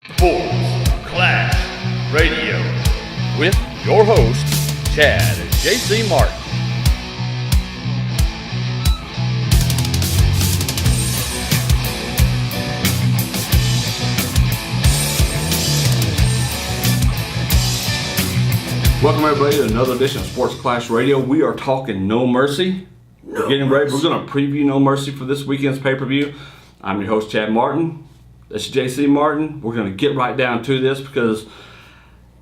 Sports Clash Radio with your hosts, Chad and JC Martin. Welcome everybody to another edition of Sports Clash Radio. We are talking No Mercy. We're getting ready. We're going to preview No Mercy for this weekend's pay-per-view. I'm your host, Chad Martin. That's JC Martin. We're going to get right down to this because,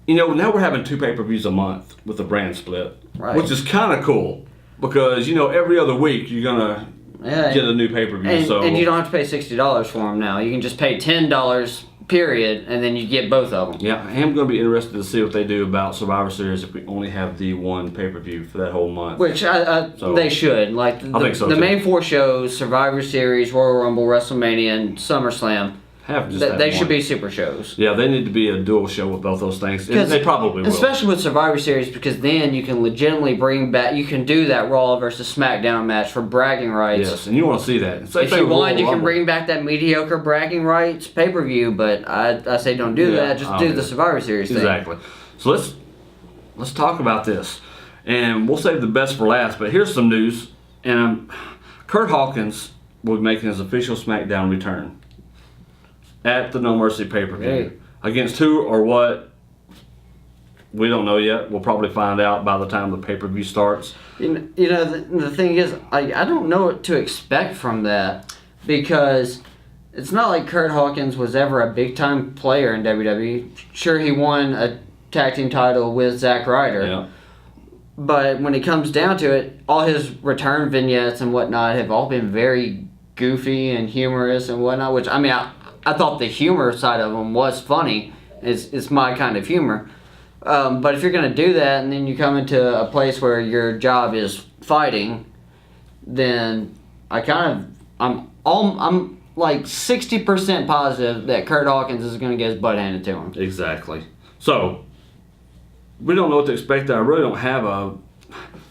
now we're having 2 pay-per-views a month with the brand split, right, which is kind of cool because, every other week you're going to get a new pay-per-view. And you don't have to pay $60 for them now. You can just pay $10, period, and then you get both of them. Yeah, I am going to be interested to see what they do about Survivor Series if we only have the one pay-per-view for that whole month. Which they should. I think so, the main 4 shows, Survivor Series, Royal Rumble, WrestleMania, and SummerSlam, they should be super shows. Yeah, they need to be a dual show with both those things. And they probably will. Especially with Survivor Series, because then you can legitimately bring back, you can do that Raw versus SmackDown match for bragging rights. Yes, and you want to see that. If you want, you can bring back that mediocre bragging rights pay-per-view, but I say don't do that. Just do the Survivor Series thing. Exactly. So let's talk about this. And we'll save the best for last, but here's some news. And Curt Hawkins will be making his official SmackDown return at the No Mercy pay-per-view. Hey. Against who or what, we don't know yet. We'll probably find out by the time the pay-per-view starts. The thing is, I don't know what to expect from that because it's not like Curt Hawkins was ever a big-time player in WWE. Sure, he won a tag team title with Zack Ryder. Yeah. But when it comes down to it, all his return vignettes and whatnot have all been very goofy and humorous and whatnot, which, I thought the humor side of them was funny. It's my kind of humor. But if you're going to do that and then you come into a place where your job is fighting, then I'm like 60% positive that Curt Hawkins is going to get his butt handed to him. Exactly. So, we don't know what to expect. I really don't have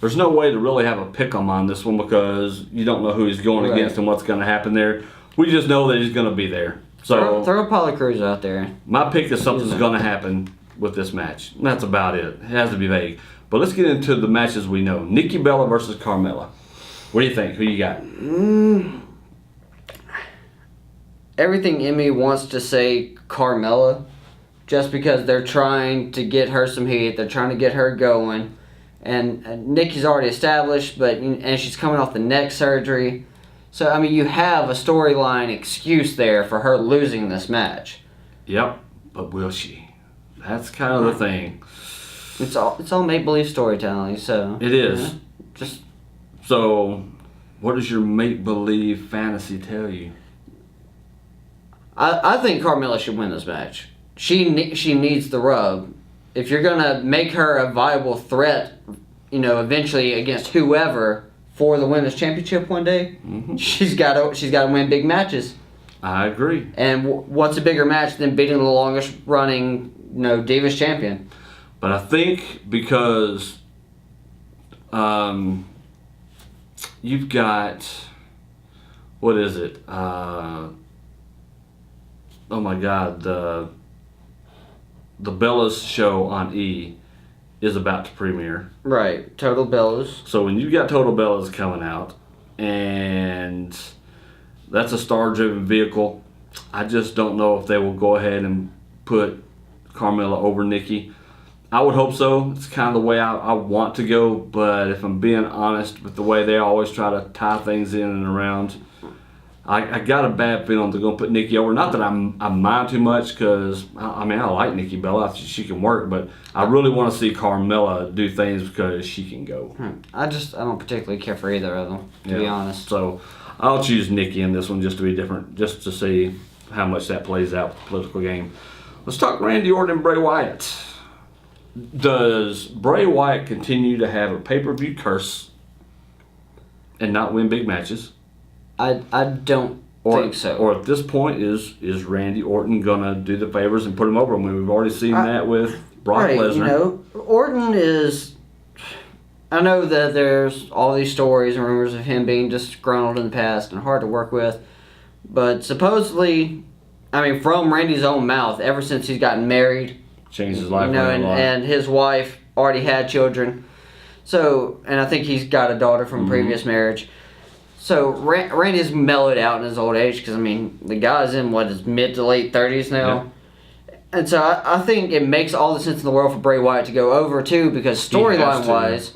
there's no way to really have a pick 'em on this one because you don't know who he's going against and what's going to happen there. We just know that he's going to be there. So throw Apollo Crews out there. My pick is something's going to happen with this match. That's about it. It has to be vague. But let's get into the matches we know. Nikki Bella versus Carmella. What do you think? Who you got? Everything in me wants to say Carmella, just because they're trying to get her some heat. They're trying to get her going. And Nikki's already established, and she's coming off the neck surgery. So, you have a storyline excuse there for her losing this match. Yep, but will she? That's kind of the thing. It's all make-believe storytelling, so... It is. So, what does your make-believe fantasy tell you? I think Carmella should win this match. She needs the rub. If you're going to make her a viable threat, eventually against whoever... for the women's championship one day, she's got to win big matches. I agree. And what's a bigger match than beating the longest running, Divas champion? But I think because you've got, what is it? Oh my God, the Bellas show on E is about to premiere. Right, Total Bellas. So when you got Total Bellas coming out, and that's a star-driven vehicle, I just don't know if they will go ahead and put Carmella over Nikki. I would hope so. It's kind of the way I want to go, but if I'm being honest with the way they always try to tie things in and around, I got a bad feeling they're going to put Nikki over. Not that I mind too much because, I like Nikki Bella. She can work, but I really want to see Carmella do things because she can go. I don't particularly care for either of them, to be honest. So I'll choose Nikki in this one just to be different, just to see how much that plays out with the political game. Let's talk Randy Orton and Bray Wyatt. Does Bray Wyatt continue to have a pay-per-view curse and not win big matches? I don't think so. Or at this point, is Randy Orton going to do the favors and put him over? I mean, we've already seen that with Brock Lesnar. Orton is... I know that there's all these stories and rumors of him being disgruntled in the past and hard to work with, but supposedly I mean, from Randy's own mouth, ever since he's gotten married, Changed his life. you know, and his wife already had children. So, and I think he's got a daughter from a previous marriage. So Randy's mellowed out in his old age because, I mean, the guy's in, his mid to late 30s now. Yeah. And so I think it makes all the sense in the world for Bray Wyatt to go over, too, because storyline-wise,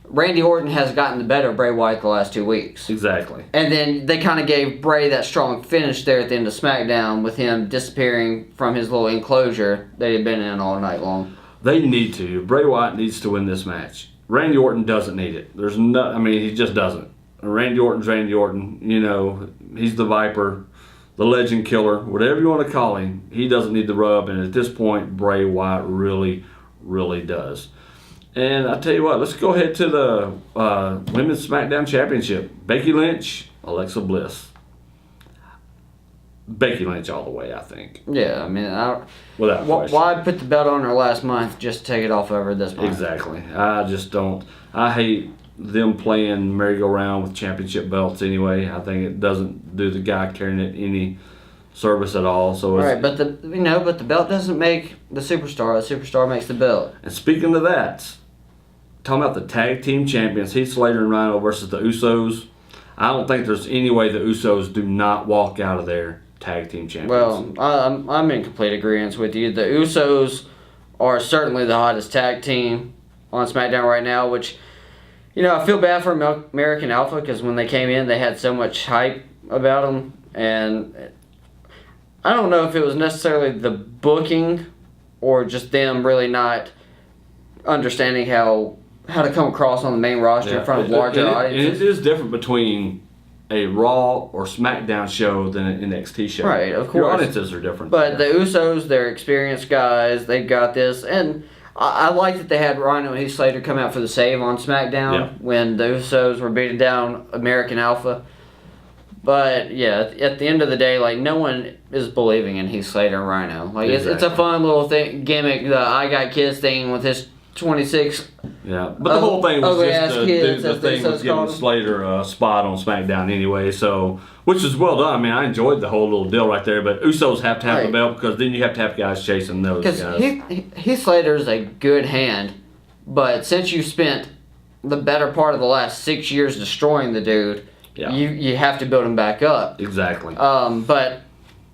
Randy Orton has gotten the better of Bray Wyatt the last 2 weeks. Exactly. And then they kind of gave Bray that strong finish there at the end of SmackDown with him disappearing from his little enclosure that he'd been in all night long. They need to. Bray Wyatt needs to win this match. Randy Orton doesn't need it. He just doesn't. Randy Orton's Randy Orton. You know, he's the Viper, the Legend Killer, whatever you want to call him. He doesn't need the rub, and at this point, Bray Wyatt really, really does. And I tell you what, let's go ahead to the Women's SmackDown Championship. Becky Lynch, Alexa Bliss. Becky Lynch all the way, I think. Yeah, I mean, without question. Why put the belt on her last month just to take it off of her this month? Exactly. I just don't. I hate them playing merry-go-round with championship belts anyway. I think it doesn't do the guy carrying it any service at all. So right, but the belt doesn't make the superstar. The superstar makes the belt. And speaking of that, talking about the tag team champions, Heath Slater and Rhino versus the Usos. I don't think there's any way the Usos do not walk out of there tag team champions. Well, I'm in complete agreement with you. The Usos are certainly the hottest tag team on SmackDown right now, which, you know, I feel bad for American Alpha because when they came in, they had so much hype about them, and I don't know if it was necessarily the booking or just them really not understanding how to come across on the main roster in front of larger audiences. It is different between a Raw or SmackDown show than an NXT show. Right, of course. Your audiences are different. But the Usos, they're experienced guys. They've got this. And I like that they had Rhino and Heath Slater come out for the save on SmackDown when the Usos were beating down American Alpha. But, yeah, at the end of the day, like, no one is believing in Heath Slater and Rhino. Like, it's a fun little gimmick, the I Got Kids thing with his 26. Yeah, but the whole thing was just to kids, do the thing was giving Slater a spot on SmackDown anyway, so which is well done. I mean, I enjoyed the whole little deal right there, but Usos have to have the belt because then you have to have guys chasing those guys. Because Heath Slater's a good hand, but since you spent the better part of the last 6 years destroying the dude, you have to build him back up. Exactly. But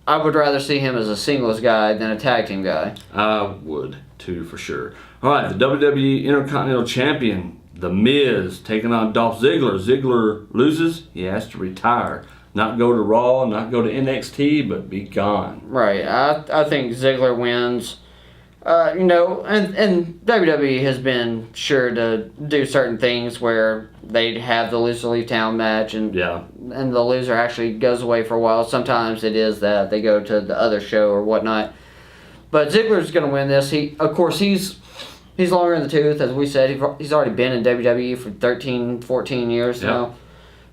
I would rather see him as a singles guy than a tag team guy. I would too, for sure. All right, the WWE Intercontinental Champion, The Miz, taking on Dolph Ziggler. Ziggler loses, he has to retire. Not go to Raw, not go to NXT, but be gone. Right. I think Ziggler wins. You know, and WWE has been sure to do certain things where they have the loser leave town match and the loser actually goes away for a while. Sometimes it is that they go to the other show or whatnot. But Ziggler's going to win this. He's longer in the tooth, as we said. He's already been in WWE for 13, 14 years now.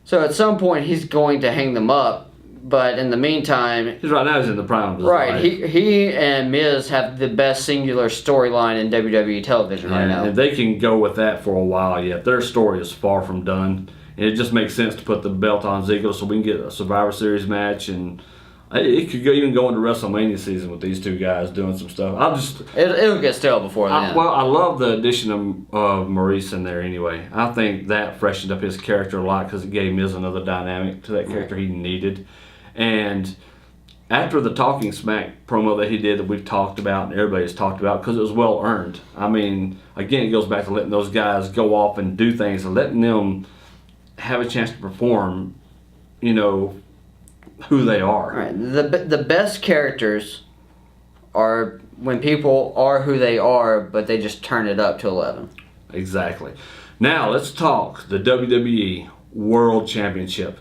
So at some point, he's going to hang them up. But in the meantime... He's in the prime of his life. Right. He and Miz have the best singular storyline in WWE television right now. And they can go with that for a while yet. Their story is far from done. And it just makes sense to put the belt on Ziggler so we can get a Survivor Series match. And it could even go into WrestleMania season with these two guys doing some stuff. It'll get stale before then. Well, I love the addition of Maurice in there anyway. I think that freshened up his character a lot because it gave Miz another dynamic to that character he needed. And after the Talking Smack promo that he did that we've talked about and everybody's talked about because it was well earned. I mean, again, it goes back to letting those guys go off and do things and letting them have a chance to perform, you know, who they are. Right. The best characters are when people are who they are, but they just turn it up to 11. Exactly. Now, let's talk the WWE World Championship.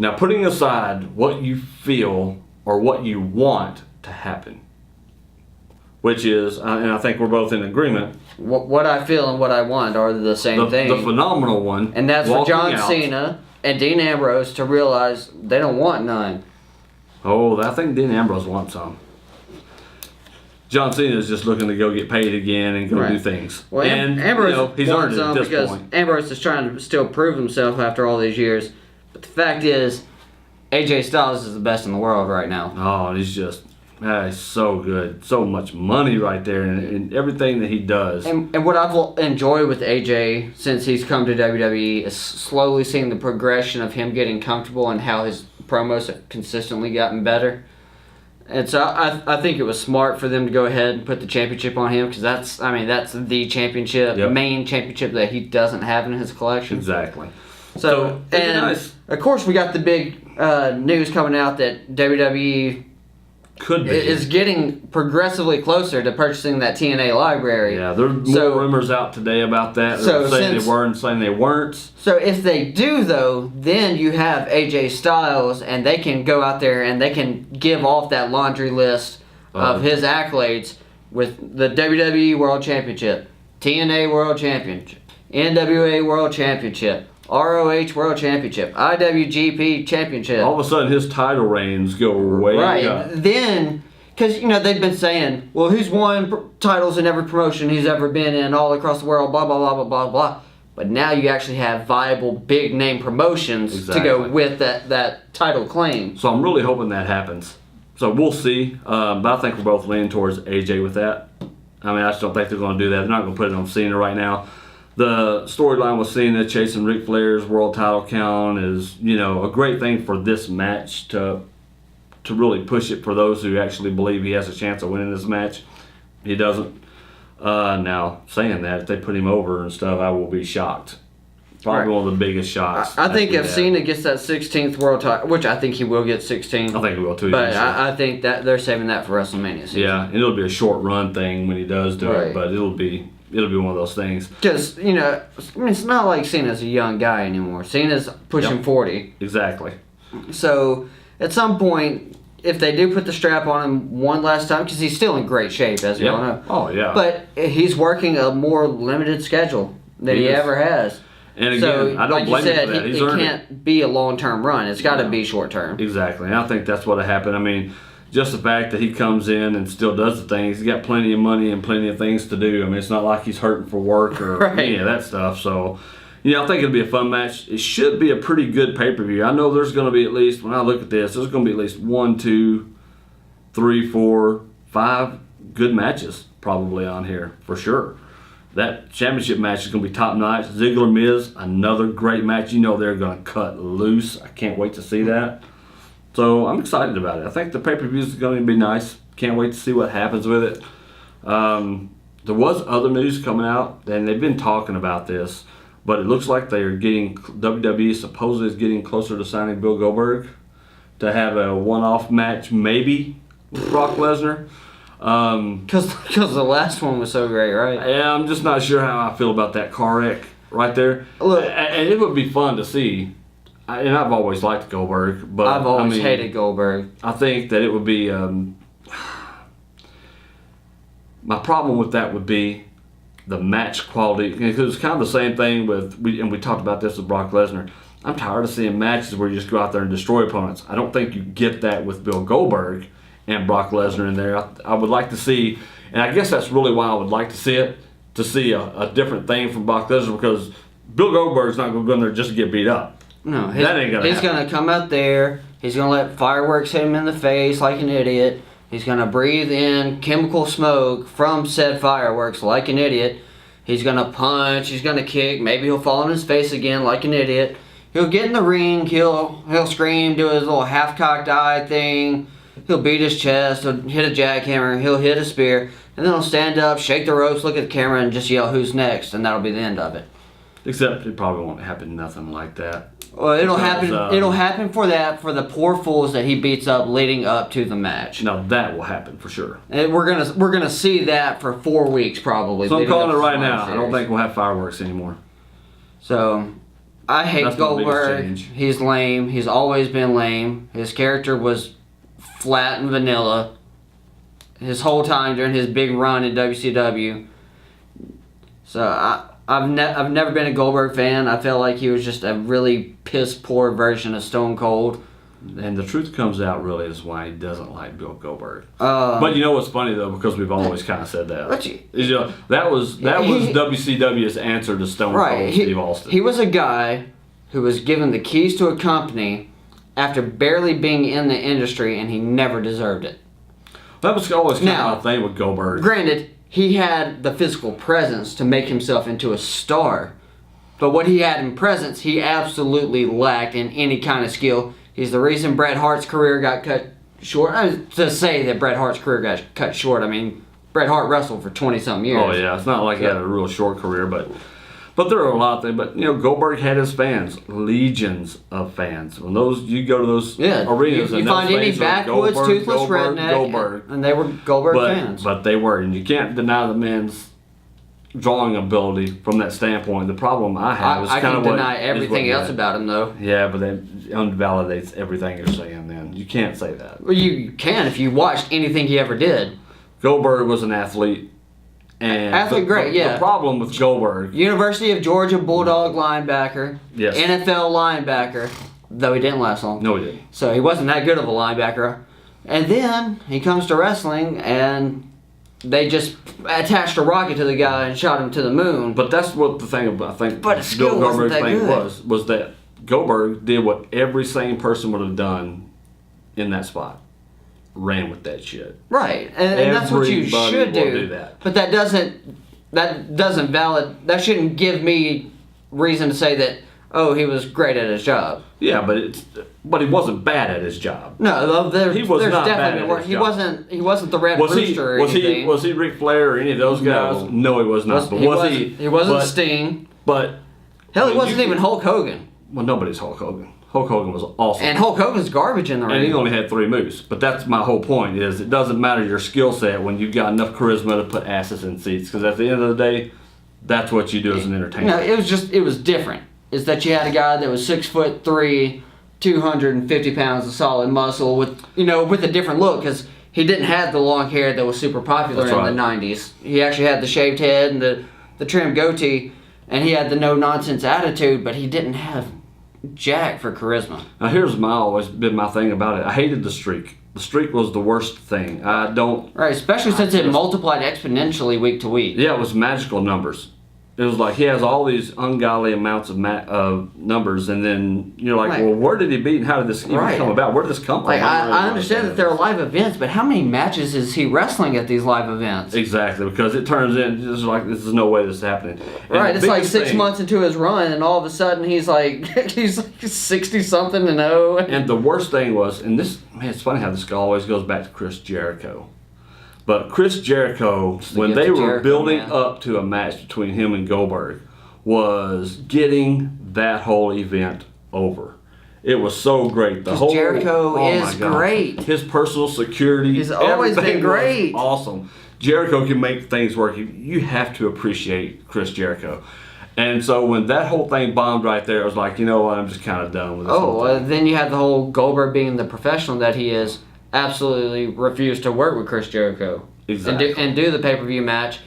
Now, putting aside what you feel or what you want to happen, which is, and I think we're both in agreement. What I feel and what I want are the same thing. The phenomenal one. And that's for John Cena and Dean Ambrose to realize they don't want none. Oh, I think Dean Ambrose wants some. John Cena is just looking to go get paid again and go do things. Well, and Ambrose he's earned it at this because point. Ambrose is trying to still prove himself after all these years. But the fact is, AJ Styles is the best in the world right now. Oh, he's just He's so good. So much money right there and everything that he does. And what I've enjoyed with AJ since he's come to WWE is slowly seeing the progression of him getting comfortable and how his promos have consistently gotten better. And so I think it was smart for them to go ahead and put the championship on him because that's the championship, main championship that he doesn't have in his collection. Exactly. So and nice. Of course we got the big news coming out that WWE is getting progressively closer to purchasing that TNA library. Yeah, there's more rumors out today about that. They're saying they were and saying they weren't. So if they do, though, then you have AJ Styles, and they can go out there and they can give off that laundry list of his accolades with the WWE World Championship, TNA World Championship, NWA World Championship, ROH World Championship, IWGP Championship. All of a sudden, his title reigns go way up. Then, because, they've been saying, well, he's won titles in every promotion he's ever been in all across the world, blah, blah, blah, blah, blah, blah. But now you actually have viable big-name promotions to go with that title claim. So I'm really hoping that happens. So we'll see. But I think we're both leaning towards AJ with that. I mean, I just don't think they're going to do that. They're not going to put it on Cena right now. The storyline with Cena chasing Ric Flair's world title count is, a great thing for this match to really push it for those who actually believe he has a chance of winning this match. He doesn't. Now, saying that, if they put him over and stuff, I will be shocked. Probably one of the biggest shocks. I think if Cena gets that 16th world title, which I think he will get 16. I think he will too. But I think that they're saving that for WrestleMania season. Yeah, and it'll be a short run thing when he does do it, but it'll be one of those things. Because, it's not like Cena's a young guy anymore. Cena's pushing 40. Exactly. So, at some point, if they do put the strap on him one last time, because he's still in great shape, as you all know. Oh, yeah. But he's working a more limited schedule than he ever has. And again, I don't blame him for that. It can't be a long-term run. It's got to be short-term. Exactly. And I think that's what happened. I mean, just the fact that he comes in and still does the things, he's got plenty of money and plenty of things to do. I mean, it's not like he's hurting for work or any of that stuff. So, I think it'll be a fun match. It should be a pretty good pay-per-view. I know there's going to be at least, when I look at this, there's going to be at least 1, 2, 3, 4, 5 good matches probably on here for sure. That championship match is going to be top notch. Ziggler Miz, another great match. They're going to cut loose. I can't wait to see that. So I'm excited about it. I think the pay-per-view is going to be nice. Can't wait to see what happens with it. There was other news coming out, and they've been talking about this, but it looks like WWE supposedly is getting closer to signing Bill Goldberg to have a one-off match maybe with Brock Lesnar. Because the last one was so great, right? Yeah, I'm just not sure how I feel about that car wreck right there. Look, and it would be fun to see. And I've always liked Goldberg, but I've always hated Goldberg. I think that it would be. My problem with that would be the match quality, because it's kind of the same thing we talked about this with Brock Lesnar. I'm tired of seeing matches where you just go out there and destroy opponents. I don't think you get that with Bill Goldberg and Brock Lesnar in there. I would like to see, and I guess that's really why I would like to see it, to see a different thing from Brock Lesnar, because Bill Goldberg's not going to go in there just to get beat up. No, that ain't gonna he's going to come out there, he's going to let fireworks hit him in the face like an idiot, he's going to breathe in chemical smoke from said fireworks like an idiot, he's going to punch, he's going to kick, maybe he'll fall on his face again like an idiot, he'll get in the ring, he'll scream, do his little half-cocked eye thing, he'll beat his chest, he'll hit a jackhammer, he'll hit a spear, and then he'll stand up, shake the ropes, look at the camera, and just yell, "Who's next?" And that'll be the end of it. Except it probably won't happen nothing like that. Well, it'll happen for the poor fools that he beats up leading up to the match. No, that will happen for sure. And we're gonna see that for 4 weeks probably. So I'm calling it right now. I don't think we'll have fireworks anymore. So, I hate Goldberg. He's lame. He's always been lame. His character was flat and vanilla his whole time during his big run in WCW. So I've never been a Goldberg fan. I felt like he was just a really piss poor version of Stone Cold. And the truth comes out really is why he doesn't like Bill Goldberg. But you know what's funny though, because we've always kind of said that. That was WCW's answer to Stone Cold Steve Austin. He was a guy who was given the keys to a company after barely being in the industry, and he never deserved it. That was always kind Now, of my thing with Goldberg. Granted, he had the physical presence to make himself into a star. But what he had in presence, he absolutely lacked in any kind of skill. He's the reason Bret Hart's career got cut short. To say that Bret Hart's career got cut short, I mean, Bret Hart wrestled for 20-something years. Oh, yeah. It's not like he had a real short career, but there are a lot of things. But, Goldberg had his fans, legions of fans. When you go to those arenas, you find any backwoods, toothless redneck, and they were Goldberg fans. But they were, and you can't deny the man's drawing ability from that standpoint. The problem I have is kind of what... I can deny everything else about him, though. Yeah, but that invalidates everything you're saying then. You can't say that. Well, you can if you watched anything he ever did. Goldberg was an athlete. And the problem with Goldberg... University of Georgia Bulldog linebacker. Yes. NFL linebacker. Though he didn't last long. No, he didn't. So he wasn't that good of a linebacker. And then he comes to wrestling and they just attached a rocket to the guy and shot him to the moon. But that's what the thing about, I think, but Bill Goldberg's thing was that Goldberg did what every sane person would have done in that spot. Ran with that shit. Right, and that's what you should do. That. But that shouldn't give me reason to say that, oh, he was great at his job. Yeah, but he wasn't bad at his job. No, he was not bad at his job. He wasn't the Red Rooster or anything. Was he Ric Flair or any of those guys? No, he was not. He wasn't Sting. But hell, he wasn't even Hulk Hogan. Well, nobody's Hulk Hogan. Hulk Hogan was awesome. And Hulk Hogan's garbage in the ring. And he only had 3 moves. But that's my whole point, is it doesn't matter your skill set when you've got enough charisma to put asses in seats. Because at the end of the day, that's what you do as an entertainer. No, it was different. Is that you had a guy that was 6'3", 250 pounds of solid muscle with a different look. Because he didn't have the long hair that was super popular in the 90s. He actually had the shaved head and the trimmed goatee. And he had the no-nonsense attitude, but he didn't have jack for charisma. Now here's always been my thing about it. I hated the streak. The streak was the worst thing. Right, especially since it multiplied exponentially week to week. Yeah, it was magical numbers. It was like he has all these ungodly amounts of numbers, and then you're like, well, where did he beat, and how did this even come about? Where did this come from? I understand that there are live events, but how many matches is he wrestling at these live events? Exactly, because it turns in just like this is no way this is happening. Right, it's like 6 months into his run, and all of a sudden he's like 60-something and 0. And the worst thing was, and this, man, it's funny how this always goes back to Chris Jericho. But Chris Jericho, when they were building up to a match between him and Goldberg, was getting that whole event over. It was so great. Jericho is great. His personal security. He's always been great. Awesome. Jericho can make things work. You have to appreciate Chris Jericho. And so when that whole thing bombed right there, I was like, you know what, I'm just kind of done with this. Then you had the whole Goldberg being the professional that he is. Absolutely refused to work with Chris Jericho. Exactly. And do the pay-per-view match.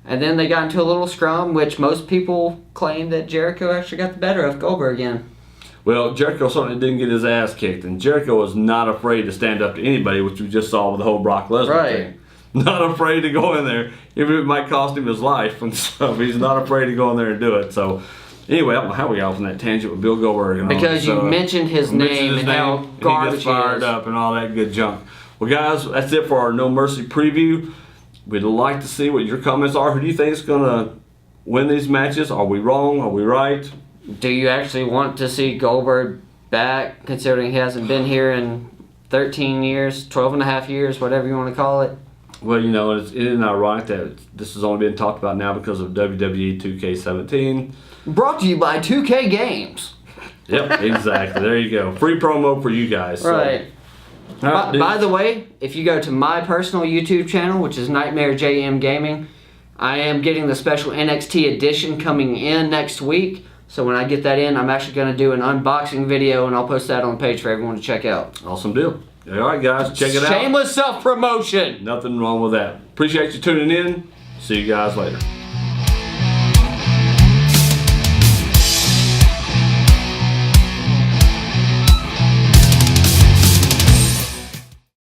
And then they got into a little scrum, which most people claim that Jericho actually got the better of Goldberg again. Well, Jericho certainly didn't get his ass kicked, and Jericho was not afraid to stand up to anybody, which we just saw with the whole Brock Lesnar thing. Not afraid to go in there, even if it might cost him his life and stuff. He's not afraid to go in there and do it. So, anyway, I don't know how we got off on that tangent with Bill Goldberg. And because you mentioned his name and how garbage he gets fired up and all that good junk. Well, guys, that's it for our No Mercy preview. We'd like to see what your comments are. Who do you think is going to win these matches? Are we wrong? Are we right? Do you actually want to see Goldberg back, considering he hasn't been here in 13 years, 12 and a half years, whatever you want to call it? Well, isn't ironic that this has only been talked about now because of WWE 2K17. Brought to you by 2K Games. Yep, exactly. There you go. Free promo for you guys. Right. By the way, if you go to my personal YouTube channel, which is Nightmare JM Gaming, I am getting the special NXT edition coming in next week. So when I get that in, I'm actually going to do an unboxing video, and I'll post that on the page for everyone to check out. Awesome deal. All right, guys, check it out. Shameless self-promotion. Nothing wrong with that. Appreciate you tuning in. See you guys later.